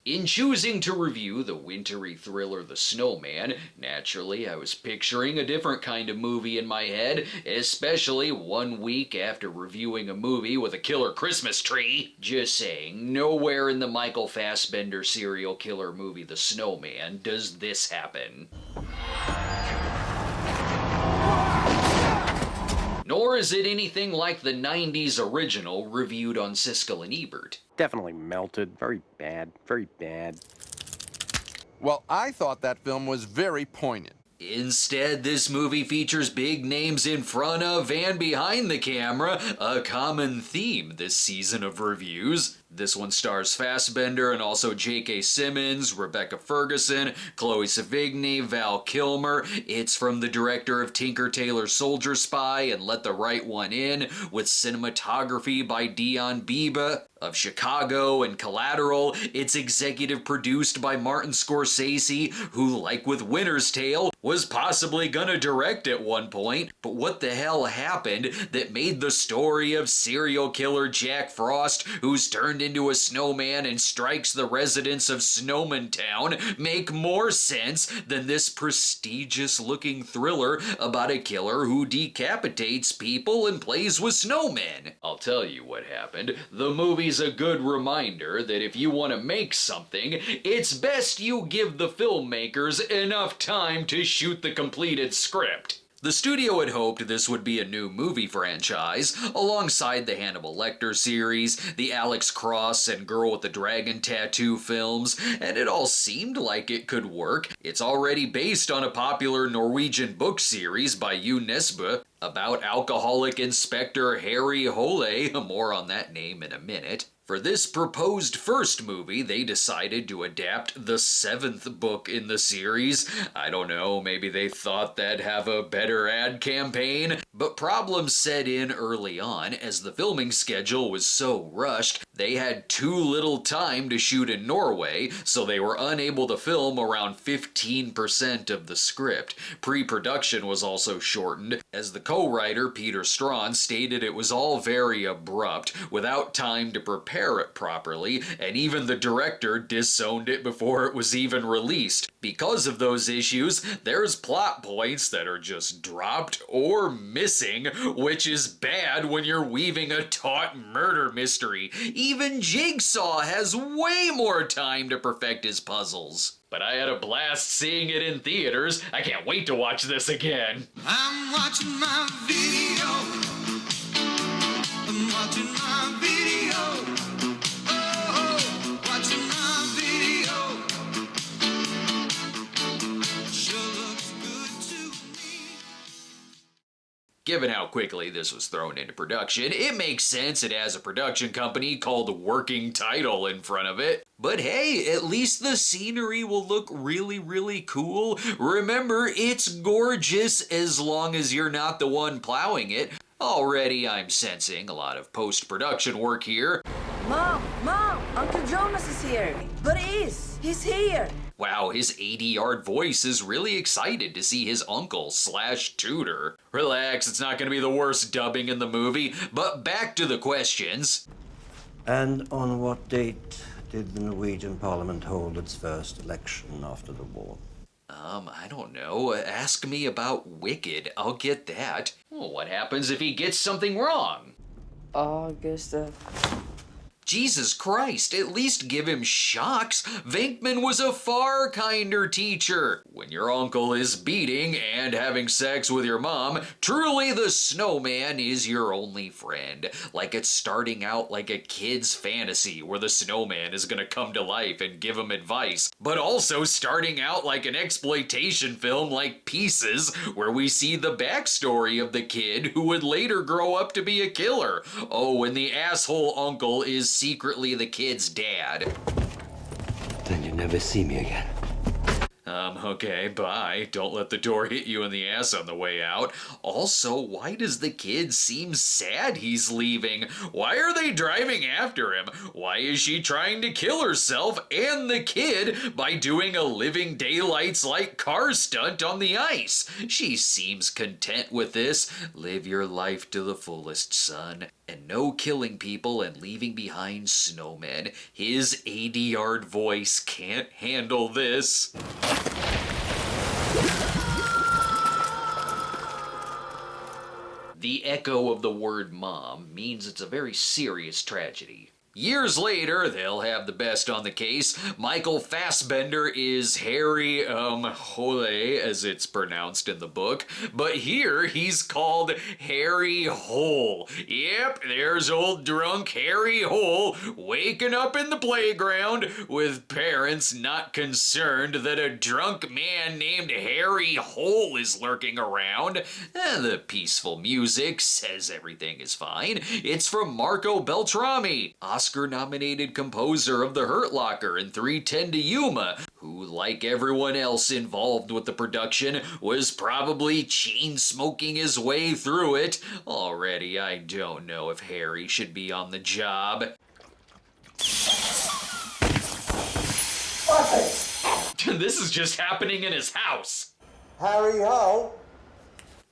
In choosing to review the wintry thriller The Snowman, naturally I was picturing a different kind of movie in my head, especially 1 week after reviewing a movie with a killer Christmas tree. Just saying, nowhere in the Michael Fassbender serial killer movie The Snowman does this happen. Nor is it anything like the 90s original reviewed on Siskel and Ebert. Definitely melted. Very bad. Very bad. Well, I thought that film was very poignant. Instead, this movie features big names in front of and behind the camera, a common theme this season of reviews. This one stars Fassbender and also J.K. Simmons, Rebecca Ferguson, Chloe Sevigny, Val Kilmer. It's from the director of Tinker Tailor Soldier Spy and Let the Right One In, with cinematography by Dion Biba of Chicago and Collateral. It's executive produced by Martin Scorsese, who, like with Winter's Tale, was possibly gonna direct at one point. But what the hell happened that made the story of serial killer Jack Frost, who's turned into a snowman and strikes the residents of Snowman Town, make more sense than this prestigious-looking thriller about a killer who decapitates people and plays with snowmen? I'll tell you what happened. The movie's a good reminder that if you want to make something, it's best you give the filmmakers enough time to shoot the completed script. The studio had hoped this would be a new movie franchise, alongside the Hannibal Lecter series, the Alex Cross and Girl with the Dragon Tattoo films, and it all seemed like it could work. It's already based on a popular Norwegian book series by Yu Nesbø about alcoholic Inspector Harry Hole, more on that name in a minute. For this proposed first movie, they decided to adapt the 7th book in the series. I don't know, maybe they thought that'd have a better ad campaign, but problems set in early on as the filming schedule was so rushed. They had too little time to shoot in Norway, so they were unable to film around 15% of the script. Pre-production was also shortened, as the co-writer Peter Strawn stated it was all very abrupt, without time to prepare it properly, and even the director disowned it before it was even released. Because of those issues, there's plot points that are just dropped or missing, which is bad when you're weaving a taut murder mystery. Even Jigsaw has way more time to perfect his puzzles. But I had a blast seeing it in theaters. I can't wait to watch this again. I'm watching my video. I'm watching my video. Oh, watching my video. Sure looks good to me. Given how quickly this was thrown into production, it makes sense it has a production company called Working Title in front of it. But hey, at least the scenery will look really, really cool. Remember, it's gorgeous as long as you're not the one plowing it. Already I'm sensing a lot of post-production work here. Mom! Uncle Jonas is here! But he's here! Wow, his 80-yard voice is really excited to see his uncle/tutor. Relax, it's not gonna be the worst dubbing in the movie, but back to the questions. And on what date did the Norwegian Parliament hold its first election after the war? I don't know. Ask me about Wicked. I'll get that. Well, what happens if he gets something wrong? August. Jesus Christ, at least give him shocks. Venkman was a far kinder teacher. When your uncle is beating and having sex with your mom, truly the snowman is your only friend. Like it's starting out like a kid's fantasy where the snowman is gonna come to life and give him advice, but also starting out like an exploitation film like Pieces, where we see the backstory of the kid who would later grow up to be a killer. Oh, and the asshole uncle is secretly the kid's dad. Then you never see me again. Okay, bye. Don't let the door hit you in the ass on the way out. Also, why does the kid seem sad he's leaving? Why are they driving after him? Why is she trying to kill herself and the kid by doing a Living Daylights-like car stunt on the ice? She seems content with this. Live your life to the fullest, son. And no killing people and leaving behind snowmen. His 80-yard voice can't handle this. The echo of the word mom means it's a very serious tragedy. Years later, they'll have the best on the case. Michael Fassbender is Harry, Hole, as it's pronounced in the book. But here, he's called Harry Hole. Yep, there's old drunk Harry Hole waking up in the playground with parents not concerned that a drunk man named Harry Hole is lurking around. The peaceful music says everything is fine. It's from Marco Beltrami, Oscar-nominated composer of The Hurt Locker and 3:10 to Yuma, who, like everyone else involved with the production, was probably chain-smoking his way through it. Already, I don't know if Harry should be on the job. This is just happening in his house. Harry Ho?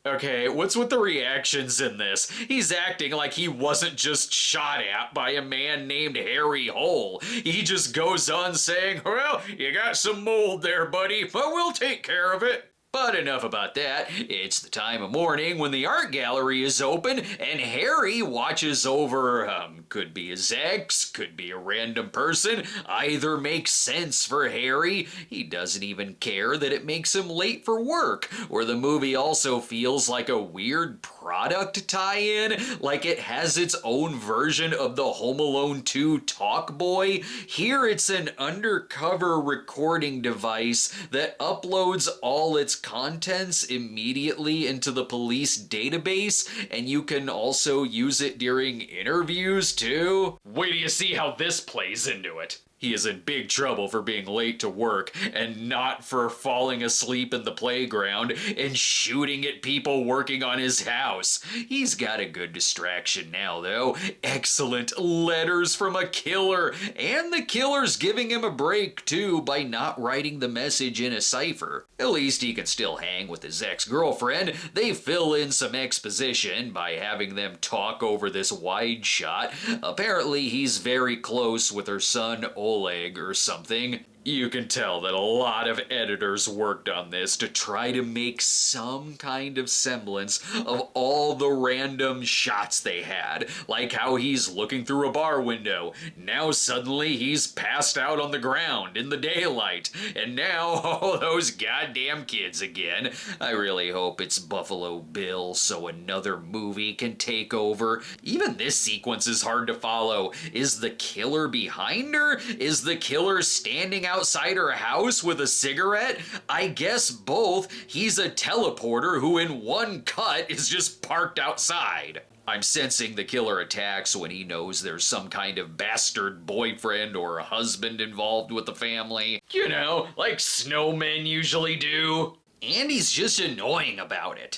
Okay, what's with the reactions in this? He's acting like he wasn't just shot at by a man named Harry Hole. He just goes on saying, well, you got some mold there, buddy, but we'll take care of it. But enough about that. It's the time of morning when the art gallery is open and Harry watches over, could be his ex, could be a random person. Either makes sense for Harry. He doesn't even care that it makes him late for work. Or the movie also feels like a weird product tie-in, like it has its own version of the Home Alone 2 Talk Boy. Here it's an undercover recording device that uploads all its contents immediately into the police database, and you can also use it during interviews too. Wait till you see how this plays into it. He is in big trouble for being late to work and not for falling asleep in the playground and shooting at people working on his house. He's got a good distraction now, though. Excellent letters from a killer, and the killer's giving him a break, too, by not writing the message in a cipher. At least he can still hang with his ex-girlfriend. They fill in some exposition by having them talk over this wide shot. Apparently, he's very close with her son, Oleg, or something. You can tell that a lot of editors worked on this to try to make some kind of semblance of all the random shots they had, like how he's looking through a bar window. Now suddenly he's passed out on the ground in the daylight, and now all those goddamn kids again. I really hope it's Buffalo Bill so another movie can take over. Even this sequence is hard to follow. Is the killer behind her? Is the killer standing outside her house with a cigarette? I guess both. He's a teleporter who in one cut is just parked outside. I'm sensing the killer attacks when he knows there's some kind of bastard boyfriend or a husband involved with the family. You know, like snowmen usually do. And he's just annoying about it.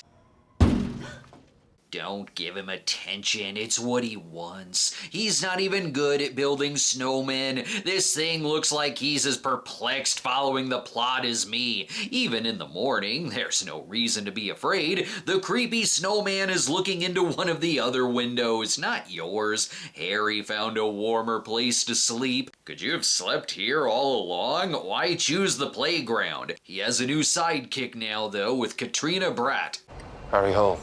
Don't give him attention, it's what he wants. He's not even good at building snowmen. This thing looks like he's as perplexed following the plot as me. Even in the morning, there's no reason to be afraid. The creepy snowman is looking into one of the other windows, not yours. Harry found a warmer place to sleep. Could you have slept here all along? Why choose the playground? He has a new sidekick now, though, with Katrina Bratt. Harry Hole.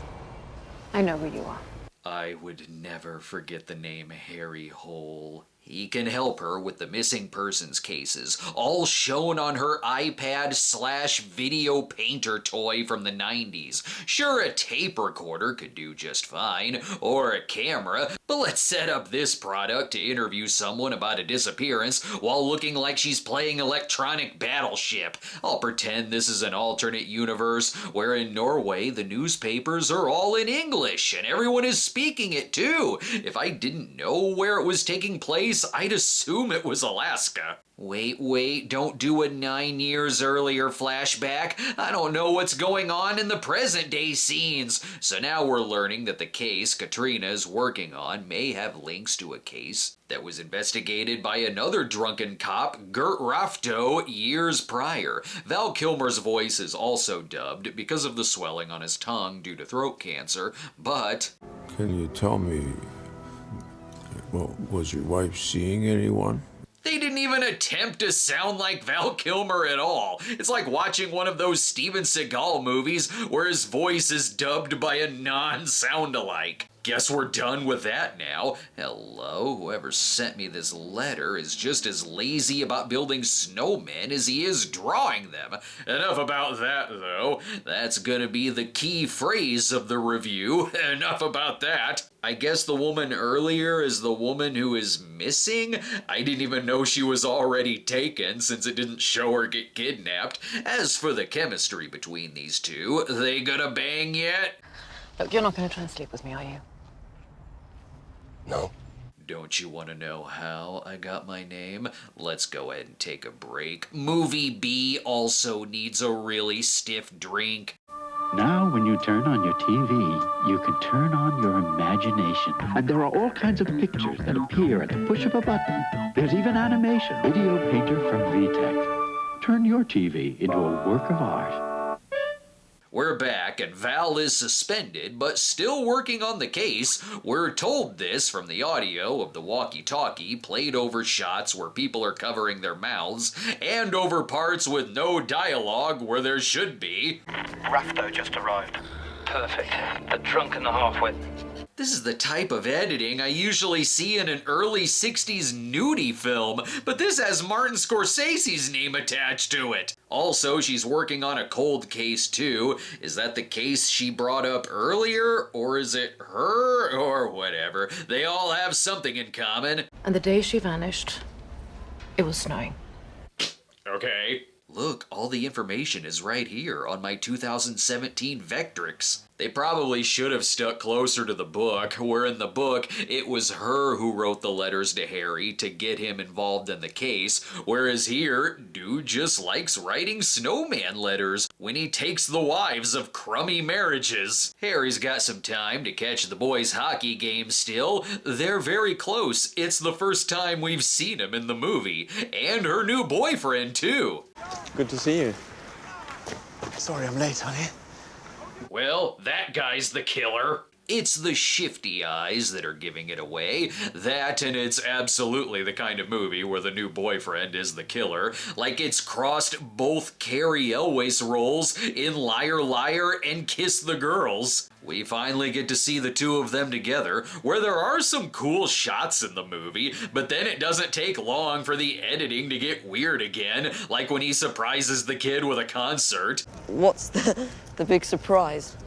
I know who you are. I would never forget the name Harry Hole. He can help her with the missing persons cases, all shown on her iPad/video painter toy from the 90s. Sure, a tape recorder could do just fine, or a camera, but let's set up this product to interview someone about a disappearance while looking like she's playing electronic battleship. I'll pretend this is an alternate universe where in Norway the newspapers are all in English and everyone is speaking it too. If I didn't know where it was taking place, I'd assume it was Alaska. Wait, don't do a 9 years earlier flashback. I don't know what's going on in the present day scenes. So now we're learning that the case Katrina is working on may have links to a case that was investigated by another drunken cop, Gert Rafto, years prior. Val Kilmer's voice is also dubbed because of the swelling on his tongue due to throat cancer, but... Can you tell me Well, was your wife seeing anyone? They didn't even attempt to sound like Val Kilmer at all. It's like watching one of those Steven Seagal movies where his voice is dubbed by a non-sound-alike. Guess we're done with that now. Hello, whoever sent me this letter is just as lazy about building snowmen as he is drawing them. Enough about that, though. That's gonna be the key phrase of the review. Enough about that. I guess the woman earlier is the woman who is missing? I didn't even know she was already taken since it didn't show her get kidnapped. As for the chemistry between these two, they gonna bang yet? Look, you're not going to try and sleep with me, are you? No. Don't you want to know how I got my name? Let's go ahead and take a break. Movie B also needs a really stiff drink. Now, when you turn on your TV, you can turn on your imagination. And there are all kinds of pictures that appear at the push of a button. There's even animation. Video Painter from VTech. Turn your TV into a work of art. We're back, and Val is suspended, but still working on the case. We're told this from the audio of the walkie-talkie, played over shots where people are covering their mouths, and over parts with no dialogue where there should be. Rafto just arrived. Perfect. The trunk and the half-width. This is the type of editing I usually see in an early 60s nudie film, but this has Martin Scorsese's name attached to it. Also, she's working on a cold case too. Is that the case she brought up earlier, or is it her, or whatever? They all have something in common. And the day she vanished, it was snowing. Okay. Look, all the information is right here on my 2017 Vectrix. They probably should have stuck closer to the book, where in the book, it was her who wrote the letters to Harry to get him involved in the case, whereas here, dude just likes writing snowman letters when he takes the wives of crummy marriages. Harry's got some time to catch the boys' hockey game still. They're very close. It's the first time we've seen him in the movie. And her new boyfriend, too. Good to see you. Sorry I'm late, honey. Well, that guy's the killer. It's the shifty eyes that are giving it away. That, and it's absolutely the kind of movie where the new boyfriend is the killer. Like it's crossed both Carrie Elway's roles in Liar Liar and Kiss the Girls. We finally get to see the two of them together, where there are some cool shots in the movie, but then it doesn't take long for the editing to get weird again, like when he surprises the kid with a concert. What's the big surprise?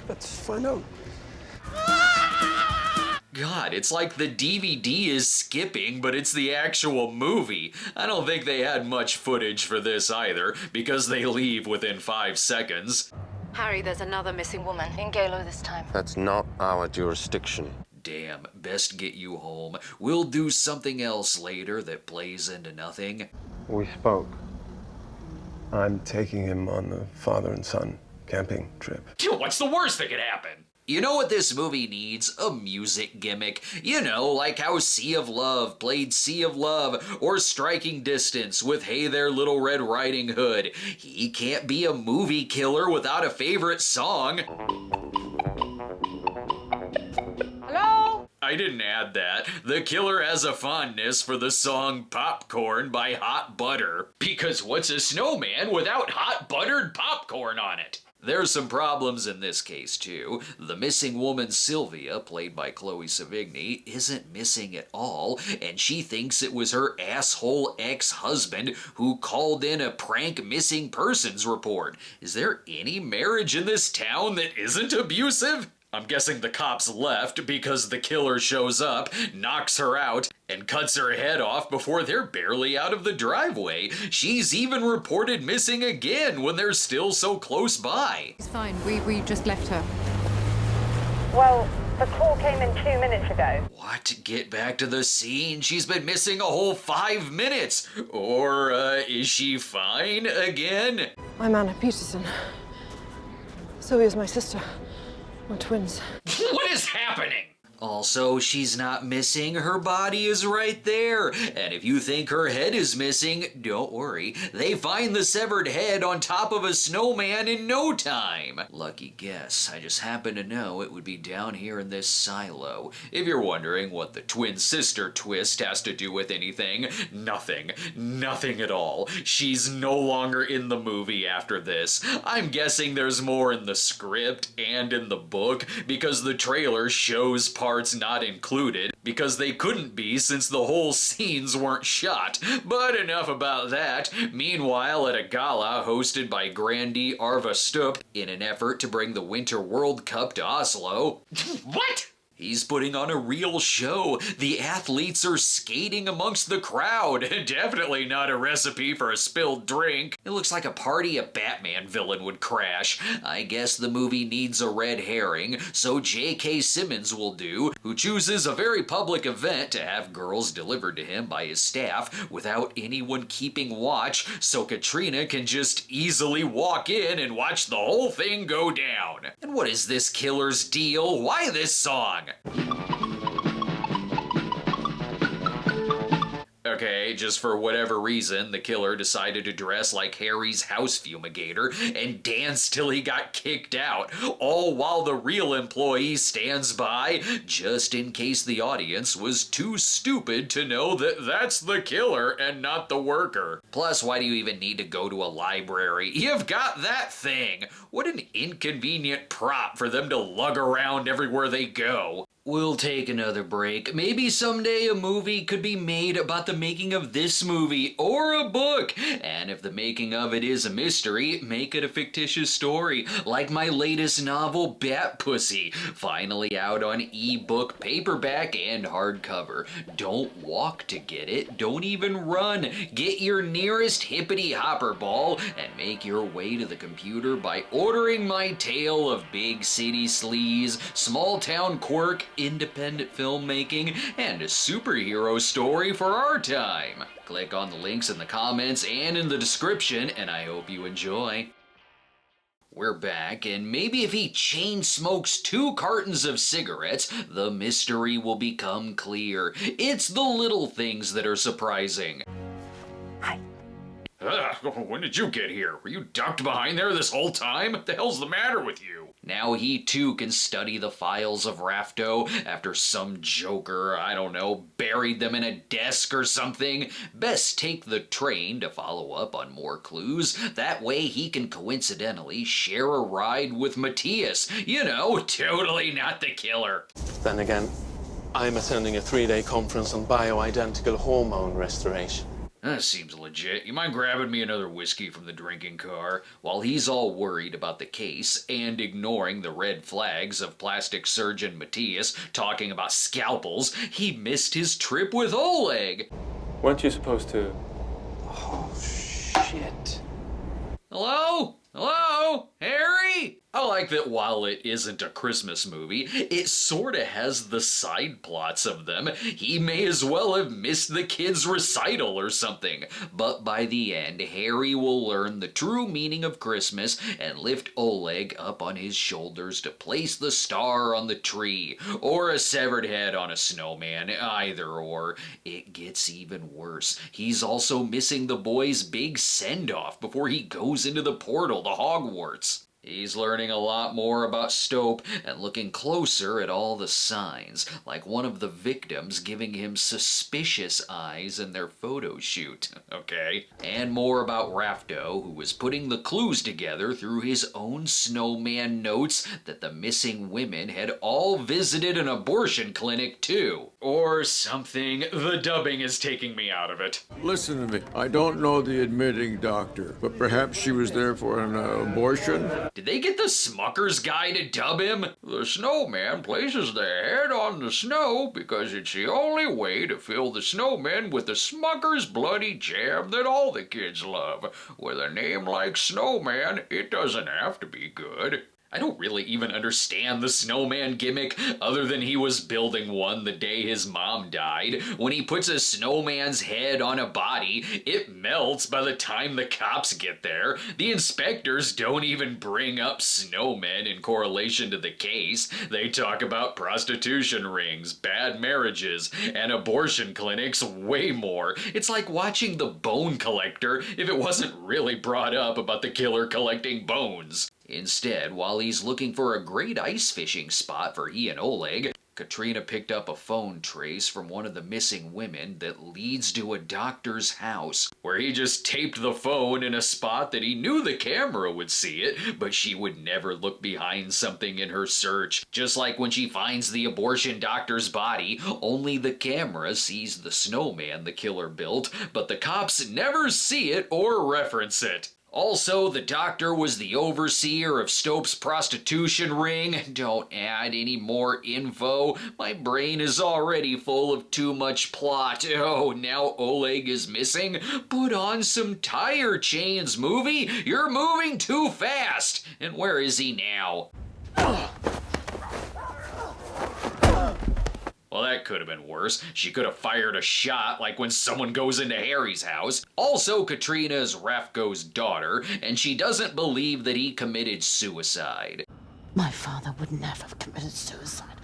Let's find out. God, it's like the DVD is skipping, but it's the actual movie. I don't think they had much footage for this either, because they leave within 5 seconds. Harry, there's another missing woman in Gala this time. That's not our jurisdiction. Damn, best get you home. We'll do something else later that plays into nothing. We spoke. I'm taking him on the father and son camping trip. What's the worst that could happen? You know what this movie needs? A music gimmick. You know, like how Sea of Love played Sea of Love, or Striking Distance with Hey There Little Red Riding Hood. He can't be a movie killer without a favorite song. Hello? I didn't add that. The killer has a fondness for the song Popcorn by Hot Butter. Because what's a snowman without hot buttered popcorn on it? There's some problems in this case, too. The missing woman, Sylvia, played by Chloe Sevigny, isn't missing at all, and she thinks it was her asshole ex-husband who called in a prank missing persons report. Is there any marriage in this town that isn't abusive? I'm guessing the cops left because the killer shows up, knocks her out, and cuts her head off before they're barely out of the driveway. She's even reported missing again when they're still so close by. It's fine. We just left her. Well, the call came in 2 minutes ago. What? Get back to the scene? She's been missing a whole 5 minutes. Or, is she fine again? I'm Anna Peterson. Sylvia's my sister. We're twins. What is happening? Also, she's not missing, her body is right there. And if you think her head is missing, don't worry. They find the severed head on top of a snowman in no time. Lucky guess, I just happen to know it would be down here in this silo. If you're wondering what the twin sister twist has to do with anything, nothing. Nothing at all. She's no longer in the movie after this. I'm guessing there's more in the script and in the book because the trailer shows parts not included because they couldn't be since the whole scenes weren't shot. But enough about that. Meanwhile, at a gala hosted by Grandi Arva Stup in an effort to bring the Winter World Cup to Oslo. What? He's putting on a real show. The athletes are skating amongst the crowd. Definitely not a recipe for a spilled drink. It looks like a party a Batman villain would crash. I guess the movie needs a red herring, so J.K. Simmons will do, who chooses a very public event to have girls delivered to him by his staff without anyone keeping watch, so Katrina can just easily walk in and watch the whole thing go down. And what is this killer's deal? Why this song? Okay, just for whatever reason, the killer decided to dress like Harry's house fumigator and dance till he got kicked out, all while the real employee stands by, just in case the audience was too stupid to know that that's the killer and not the worker. Plus, why do you even need to go to a library? You've got that thing! What an inconvenient prop for them to lug around everywhere they go. We'll take another break. Maybe someday a movie could be made about the making of this movie, or a book. And if the making of it is a mystery, make it a fictitious story, like my latest novel, Bat Pussy, finally out on ebook, paperback, and hardcover. Don't walk to get it, don't even run. Get your nearest hippity hopper ball and make your way to the computer by ordering my tale of big city sleaze, small town quirk, independent filmmaking, and a superhero story for our time. Click on the links in the comments and in the description, and I hope you enjoy. We're back, and maybe if he chain smokes 2 cartons of cigarettes, the mystery will become clear. It's the little things that are surprising. Hi. When did you get here? Were you ducked behind there this whole time? What the hell's the matter with you? Now he too can study the files of Rafto after some joker, I don't know, buried them in a desk or something. Best take the train to follow up on more clues. That way he can coincidentally share a ride with Matthias. You know, totally not the killer. Then again, I'm attending a 3-day conference on bioidentical hormone restoration. That seems legit. You mind grabbing me another whiskey from the drinking car? While he's all worried about the case and ignoring the red flags of plastic surgeon Matthias talking about scalpels, he missed his trip with Oleg. Weren't you supposed to... Oh, shit. Hello? Hello? Harry? I like that while it isn't a Christmas movie, it sorta has the side plots of them. He may as well have missed the kid's recital or something. But by the end, Harry will learn the true meaning of Christmas and lift Oleg up on his shoulders to place the star on the tree, or a severed head on a snowman, either or. It gets even worse. He's also missing the boy's big send-off before he goes into the portal to Hogwarts. He's learning a lot more about Stope and looking closer at all the signs, like one of the victims giving him suspicious eyes in their photo shoot, okay? And more about Rafto, who was putting the clues together through his own snowman notes that the missing women had all visited an abortion clinic too. Or something. The dubbing is taking me out of it. Listen to me. I don't know the admitting doctor, but perhaps she was there for an abortion? Did they get the Smuckers guy to dub him? The snowman places the head on the snow because it's the only way to fill the snowman with the Smuckers bloody jam that all the kids love. With a name like Snowman, it doesn't have to be good. I don't really even understand the snowman gimmick, other than he was building one the day his mom died. When he puts a snowman's head on a body, it melts by the time the cops get there. The inspectors don't even bring up snowmen in correlation to the case. They talk about prostitution rings, bad marriages, and abortion clinics way more. It's like watching The Bone Collector if it wasn't really brought up about the killer collecting bones. Instead, while he's looking for a great ice fishing spot for he and Oleg, Katrina picked up a phone trace from one of the missing women that leads to a doctor's house, where he just taped the phone in a spot that he knew the camera would see it, but she would never look behind something in her search. Just like when she finds the abortion doctor's body, only the camera sees the snowman the killer built, but the cops never see it or reference it. Also, the doctor was the overseer of Stope's prostitution ring. Don't add any more info. My brain is already full of too much plot. Oh, now Oleg is missing? Put on some tire chains, movie. You're moving too fast. And where is he now? Well, that could have been worse. She could have fired a shot like when someone goes into Harry's house. Also, Katrina is Rafko's daughter, and she doesn't believe that he committed suicide. My father would never have committed suicide.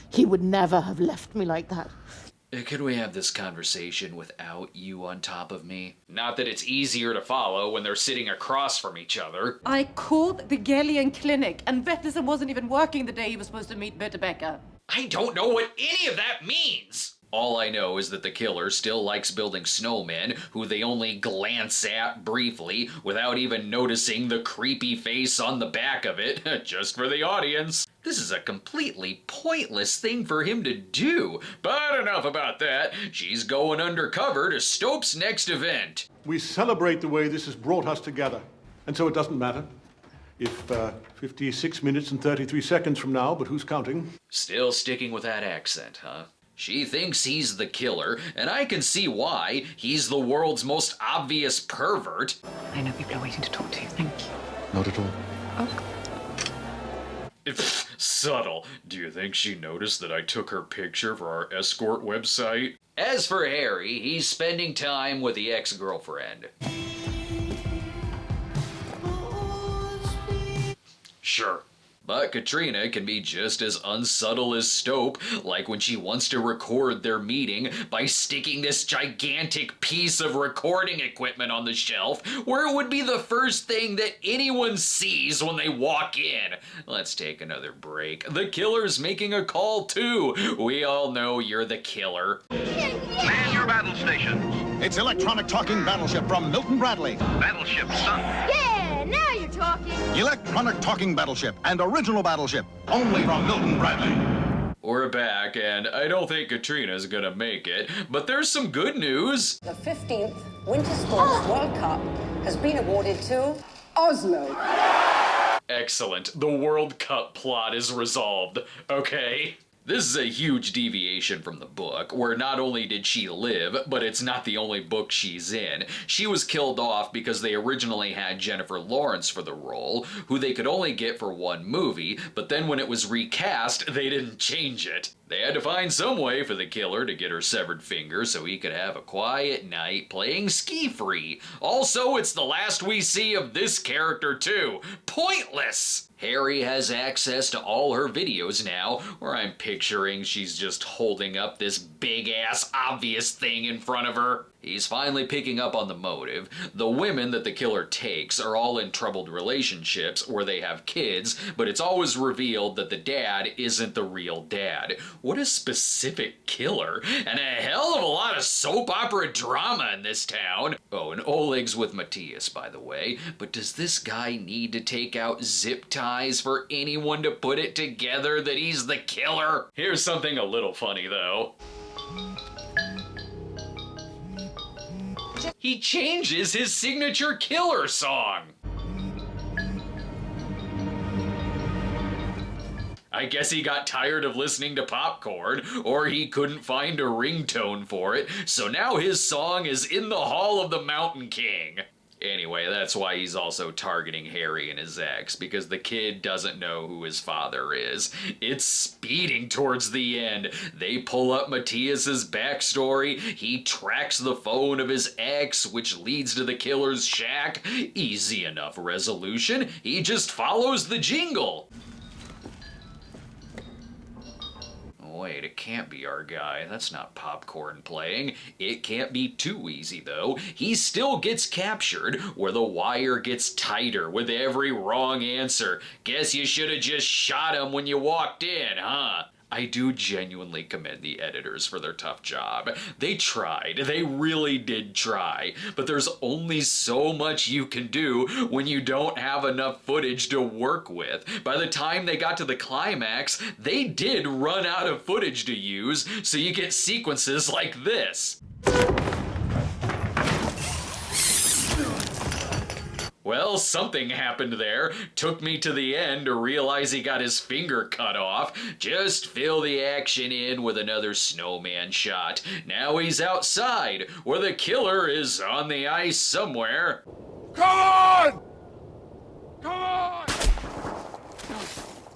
He would never have left me like that. Could we have this conversation without you on top of me? Not that it's easier to follow when they're sitting across from each other. I called the Gallian clinic, and Vetlison wasn't even working the day he was supposed to meet Britta Becker. I don't know what any of that means! All I know is that the killer still likes building snowmen, who they only glance at briefly, without even noticing the creepy face on the back of it, just for the audience. This is a completely pointless thing for him to do. But enough about that. She's going undercover to Stope's next event. We celebrate the way this has brought us together, and so it doesn't matter if 56 minutes and 33 seconds from now, but who's counting? Still sticking with that accent, huh? She thinks he's the killer, and I can see why. He's the world's most obvious pervert. I know people are waiting to talk to you. Thank you. Not at all. Subtle. Do you think she noticed that I took her picture for our escort website? As for Harry, he's spending time with the ex-girlfriend. Sure. But Katrina can be just as unsubtle as Stope, like when she wants to record their meeting by sticking this gigantic piece of recording equipment on the shelf, where it would be the first thing that anyone sees when they walk in. Let's take another break. The killer's making a call too. We all know you're the killer. Man your battle stations. It's electronic talking battleship from Milton Bradley. Battleship sunk. Yeah, now you're talking. Electronic talking battleship and original battleship, only from Milton Bradley. We're back, and I don't think Katrina's gonna make it, but there's some good news. The 15th Winter Sports World Cup has been awarded to Oslo. Excellent. The World Cup plot is resolved. Okay. This is a huge deviation from the book, where not only did she live, but it's not the only book she's in. She was killed off because they originally had Jennifer Lawrence for the role, who they could only get for one movie, but then when it was recast, they didn't change it. They had to find some way for the killer to get her severed finger so he could have a quiet night playing ski-free. Also, it's the last we see of this character too. Pointless! Harry has access to all her videos now, where I'm picturing she's just holding up this big-ass obvious thing in front of her. He's finally picking up on the motive. The women that the killer takes are all in troubled relationships where they have kids, but it's always revealed that the dad isn't the real dad. What a specific killer, and a hell of a lot of soap opera drama in this town. Oh, and Oleg's with Matthias, by the way, but does this guy need to take out zip ties for anyone to put it together that he's the killer? Here's something a little funny, though. He changes his signature killer song. I guess he got tired of listening to Popcorn, or he couldn't find a ringtone for it, so now his song is In the Hall of the Mountain King. Anyway, that's why he's also targeting Harry and his ex, because the kid doesn't know who his father is. It's speeding towards the end. They pull up Matthias's backstory. He tracks the phone of his ex, which leads to the killer's shack. Easy enough resolution. He just follows the jingle. Wait, it can't be our guy. That's not popcorn playing. It can't be too easy, though. He still gets captured, where the wire gets tighter with every wrong answer. Guess you should have just shot him when you walked in, huh? I do genuinely commend the editors for their tough job. They tried. They really did try. But there's only so much you can do when you don't have enough footage to work with. By the time they got to the climax, they did run out of footage to use, so you get sequences like this. Well, something happened there. Took me to the end to realize he got his finger cut off. Just fill the action in with another snowman shot. Now he's outside, where the killer is on the ice somewhere. Come on! Come on!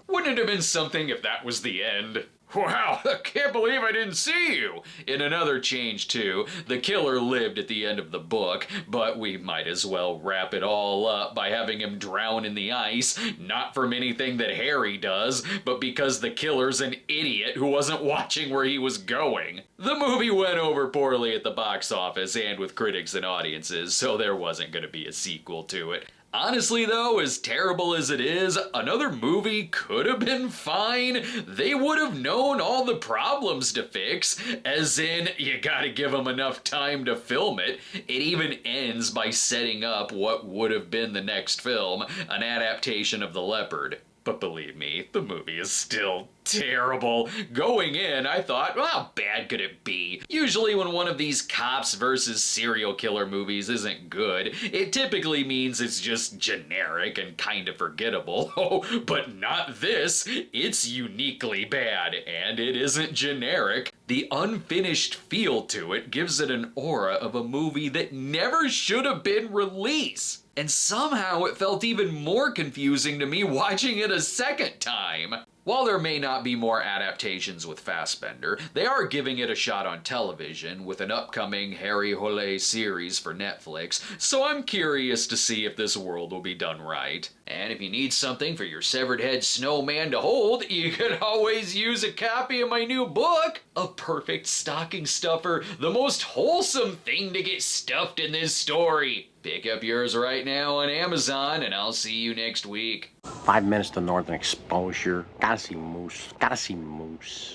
Wouldn't it have been something if that was the end? Wow, I can't believe I didn't see you! In another change, too, the killer lived at the end of the book, but we might as well wrap it all up by having him drown in the ice, not from anything that Harry does, but because the killer's an idiot who wasn't watching where he was going. The movie went over poorly at the box office and with critics and audiences, so there wasn't going to be a sequel to it. Honestly though, as terrible as it is, another movie could have been fine. They would have known all the problems to fix, as in, you gotta give them enough time to film it. It even ends by setting up what would have been the next film, an adaptation of The Leopard. But believe me, the movie is still terrible. Going in, I thought, well, how bad could it be? Usually when one of these cops versus serial killer movies isn't good, it typically means it's just generic and kind of forgettable. Oh, but not this. It's uniquely bad, and it isn't generic. The unfinished feel to it gives it an aura of a movie that never should have been released. And somehow it felt even more confusing to me watching it a second time. While there may not be more adaptations with Fassbender, they are giving it a shot on television with an upcoming Harry Holle series for Netflix, so I'm curious to see if this world will be done right. And if you need something for your severed head snowman to hold, you can always use a copy of my new book, A Perfect Stocking Stuffer, the most wholesome thing to get stuffed in this story. Pick up yours right now on Amazon, and I'll see you next week. 5 minutes to northern exposure. Gotta see moose. Gotta see moose.